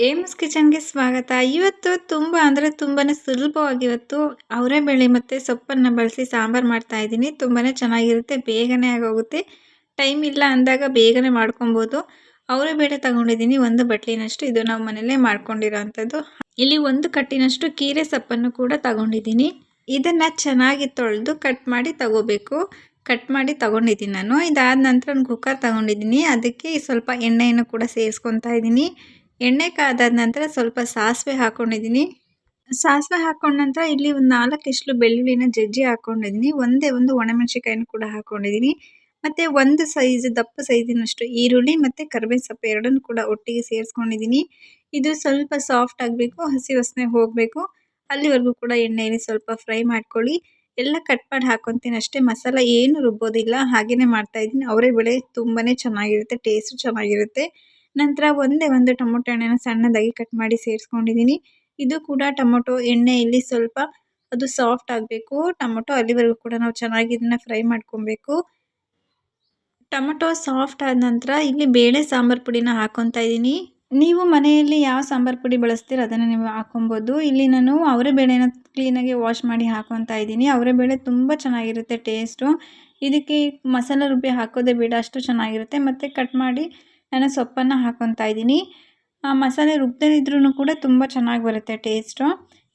AIIMS ಕಿಚನ್‌ಗೆ ಸ್ವಾಗತ. ಇವತ್ತು ತುಂಬಾನೇ ಸುಲಭವಾಗಿ ಅವರೆಬೇಳೆ ಮತ್ತೆ ಸೊಪ್ಪನ್ನ ಬಳಸಿ ಸಾಂಬಾರ್ ಮಾಡ್ತಾ ಇದ್ದೀನಿ. ತುಂಬಾನೇ ಚೆನ್ನಾಗಿರುತ್ತೆ. ಬೇಗನೆ ಆಗೋಗುತ್ತೆ. ಟೈಮ್ ಇಲ್ಲ ಅಂದಾಗ ಬೇಗನೆ ಮಾಡ್ಕೊಬಹುದು. ಅವರೆಬೇಳೆ ತಗೊಂಡಿದ್ದೀನಿ 1 ಬಟ್ಲಿನಷ್ಟು. ಇದು ನಾವು ಮನೆಯಲ್ಲೇ ಮಾಡ್ಕೊಂಡಿರೋಂಥದ್ದು. ಇಲ್ಲಿ 1 ಕಟ್ಟಿನಷ್ಟು ಕೀರೆ ಸೊಪ್ಪನ್ನು ಕೂಡ ತಗೊಂಡಿದ್ದೀನಿ. ಇದನ್ನ ಚೆನ್ನಾಗಿ ತೊಳೆದು ಕಟ್ ಮಾಡಿ ತಗೋಬೇಕು. ಕಟ್ ಮಾಡಿ ತಗೊಂಡಿದ್ದೀನಿ ನಾನು. ಇದಾದ ನಂತರ ಒಂದು ಕುಕ್ಕರ್ ತಗೊಂಡಿದ್ದೀನಿ. ಅದಕ್ಕೆ ಸ್ವಲ್ಪ ಎಣ್ಣೆಯನ್ನು ಕೂಡ ಸೇರಿಸ್ಕೊತಾ ಇದ್ದೀನಿ. ಎಣ್ಣೆ ಕಾದಾದ ನಂತರ ಸ್ವಲ್ಪ ಸಾಸಿವೆ ಹಾಕೊಂಡಿದ್ದೀನಿ. ಸಾಸಿವೆ ಹಾಕೊಂಡ ನಂತರ ಇಲ್ಲಿ ಒಂದು 4 ಎಸಳು ಬೆಳ್ಳುಳ್ಳಿನ ಜಜ್ಜಿ ಹಾಕೊಂಡಿದ್ದೀನಿ. ಒಂದೇ ಒಂದು ಒಣಮೆಣಸಿನಕಾಯಿನ ಕೂಡ ಹಾಕೊಂಡಿದ್ದೀನಿ. ಮತ್ತೆ ಒಂದು ದಪ್ಪ ಸೈಜಿನಷ್ಟು ಈರುಳ್ಳಿ ಮತ್ತೆ ಕರಿಬೇವು ಸೊಪ್ಪು ಎರಡನ್ನೂ ಕೂಡ ಒಟ್ಟಿಗೆ ಸೇರಿಸ್ಕೊಂಡಿದ್ದೀನಿ. ಇದು ಸ್ವಲ್ಪ ಸಾಫ್ಟ್ ಆಗಬೇಕು, ಹಸಿ ವಾಸನೆ ಹೋಗಬೇಕು. ಅಲ್ಲಿವರೆಗೂ ಕೂಡ ಎಣ್ಣೆಯಲ್ಲಿ ಸ್ವಲ್ಪ ಫ್ರೈ ಮಾಡ್ಕೊಳ್ಳಿ. ಎಲ್ಲ ಕಟ್ ಮಾಡಿ ಹಾಕೊಂತೀನಿ ಅಷ್ಟೇ. ಮಸಾಲ ಏನು ರುಬ್ಬೋದಿಲ್ಲ, ಹಾಗೇನೆ ಮಾಡ್ತಾ ಇದ್ದೀನಿ. ಅವರೆಬೇಳೆ ತುಂಬಾನೇ ಚೆನ್ನಾಗಿರುತ್ತೆ, ಟೇಸ್ಟ್ ಚೆನ್ನಾಗಿರುತ್ತೆ. ನಂತರ ಒಂದೇ ಒಂದು ಟೊಮೊಟೊ ಹಣ್ಣನ್ನ ಸಣ್ಣದಾಗಿ ಕಟ್ ಮಾಡಿ ಸೇರಿಸ್ಕೊಂಡಿದ್ದೀನಿ. ಇದು ಕೂಡ ಟೊಮೊಟೊ ಎಣ್ಣೆಯಲ್ಲಿ ಸ್ವಲ್ಪ ಅದು ಸಾಫ್ಟ್ ಆಗಬೇಕು. ಟೊಮೊಟೊ ಅಲ್ಲಿವರೆಗೂ ಕೂಡ ನಾವು ಚೆನ್ನಾಗಿ ಇದನ್ನ ಫ್ರೈ ಮಾಡ್ಕೊಬೇಕು. ಟೊಮೊಟೊ ಸಾಫ್ಟ್ ಆದ ನಂತರ ಇಲ್ಲಿ ಬೇಳೆ ಸಾಂಬಾರ್ ಪುಡಿನ ಹಾಕೊತಾ ಇದ್ದೀನಿ. ನೀವು ಮನೆಯಲ್ಲಿ ಯಾವ ಸಾಂಬಾರ್ ಪುಡಿ ಬಳಸ್ತೀರೋ ಅದನ್ನು ನೀವು ಹಾಕೊಬೋದು. ಇಲ್ಲಿ ನಾನು ಅವರೆಬೇಳೆನ ಕ್ಲೀನಾಗಿ ವಾಶ್ ಮಾಡಿ ಹಾಕೊತಾ ಇದ್ದೀನಿ. ಅವರೆಬೇಳೆ ತುಂಬ ಚೆನ್ನಾಗಿರುತ್ತೆ ಟೇಸ್ಟು. ಇದಕ್ಕೆ ಮಸಾಲ ರುಬ್ಬಿ ಹಾಕೋದೇ ಬೇಡ, ಅಷ್ಟು ಚೆನ್ನಾಗಿರುತ್ತೆ. ಮತ್ತು ಕಟ್ ಮಾಡಿ ನಾನು ಸೊಪ್ಪನ್ನು ಹಾಕೊತಾ ಇದ್ದೀನಿ. ಮಸಾಲೆ ರುಬ್ಬದೇ ಇದ್ರೂ ಕೂಡ ತುಂಬ ಚೆನ್ನಾಗಿ ಬರುತ್ತೆ ಟೇಸ್ಟು.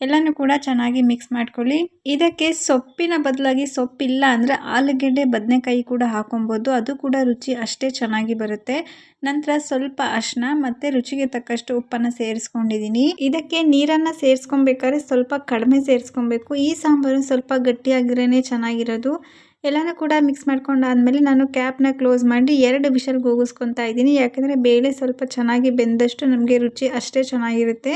ಎಲ್ಲನೂ ಕೂಡ ಚೆನ್ನಾಗಿ ಮಿಕ್ಸ್ ಮಾಡ್ಕೊಳ್ಳಿ. ಇದಕ್ಕೆ ಸೊಪ್ಪಿನ ಬದಲಾಗಿ ಸೊಪ್ಪಿಲ್ಲ ಅಂದರೆ ಆಲೂಗೆಡ್ಡೆ ಬದನೆಕಾಯಿ ಕೂಡ ಹಾಕೊಬೋದು. ಅದು ಕೂಡ ರುಚಿ ಅಷ್ಟೇ ಚೆನ್ನಾಗಿ ಬರುತ್ತೆ. ನಂತರ ಸ್ವಲ್ಪ ಅರಿಶಿನ ಮತ್ತು ರುಚಿಗೆ ತಕ್ಕಷ್ಟು ಉಪ್ಪನ್ನು ಸೇರಿಸ್ಕೊಂಡಿದ್ದೀನಿ. ಇದಕ್ಕೆ ನೀರನ್ನು ಸೇರಿಸ್ಕೊಬೇಕಾದ್ರೆ ಸ್ವಲ್ಪ ಕಡಿಮೆ ಸೇರಿಸ್ಕೊಬೇಕು. ಈ ಸಾಂಬಾರು ಸ್ವಲ್ಪ ಗಟ್ಟಿಯಾಗಿರೇ ಚೆನ್ನಾಗಿರೋದು. ಎಲ್ಲನೂ ಕೂಡ ಮಿಕ್ಸ್ ಮಾಡ್ಕೊಂಡಾದ್ಮೇಲೆ ನಾನು ಕ್ಯಾಪ್ನ ಕ್ಲೋಸ್ ಮಾಡಿ 2 ವಿಷಲ್ ಕೂಗಿಸ್ಕೊತಾ ಇದ್ದೀನಿ. ಯಾಕೆಂದರೆ ಬೇಳೆ ಸ್ವಲ್ಪ ಚೆನ್ನಾಗಿ ಬೆಂದಷ್ಟು ನಮಗೆ ರುಚಿ ಅಷ್ಟೇ ಚೆನ್ನಾಗಿರುತ್ತೆ.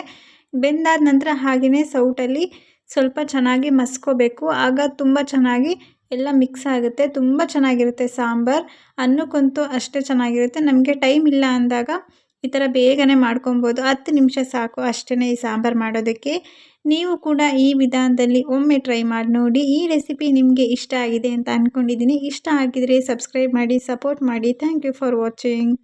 ಬೆಂದಾದ ನಂತರ ಹಾಗೆಯೇ ಸೌಟಲ್ಲಿ ಸ್ವಲ್ಪ ಚೆನ್ನಾಗಿ ಮಸ್ಕೋಬೇಕು. ಆಗ ತುಂಬ ಚೆನ್ನಾಗಿ ಎಲ್ಲ ಮಿಕ್ಸ್ ಆಗುತ್ತೆ. ತುಂಬ ಚೆನ್ನಾಗಿರುತ್ತೆ ಸಾಂಬಾರು. ಅನ್ನಕ್ಕಂತೂ ಅಷ್ಟೇ ಚೆನ್ನಾಗಿರುತ್ತೆ. ನಮಗೆ ಟೈಮ್ ಇಲ್ಲ ಅಂದಾಗ ಈ ಥರ ಬೇಗನೆ ಮಾಡ್ಕೊಬೋದು. 10 ನಿಮಿಷ ಸಾಕು ಅಷ್ಟೇ ಈ ಸಾಂಬಾರು ಮಾಡೋದಕ್ಕೆ. ನೀವು ಕೂಡ ಈ ವಿಧಾನದಲ್ಲಿ ಒಮ್ಮೆ ಟ್ರೈ ಮಾಡಿ ನೋಡಿ. ಈ ರೆಸಿಪಿ ನಿಮಗೆ ಇಷ್ಟ ಆಗಿದೆ ಅಂತ ಅಂದ್ಕೊಂಡಿದ್ದೀನಿ. ಇಷ್ಟ ಆಗಿದರೆ ಸಬ್ಸ್ಕ್ರೈಬ್ ಮಾಡಿ, ಸಪೋರ್ಟ್ ಮಾಡಿ. Thank you for watching.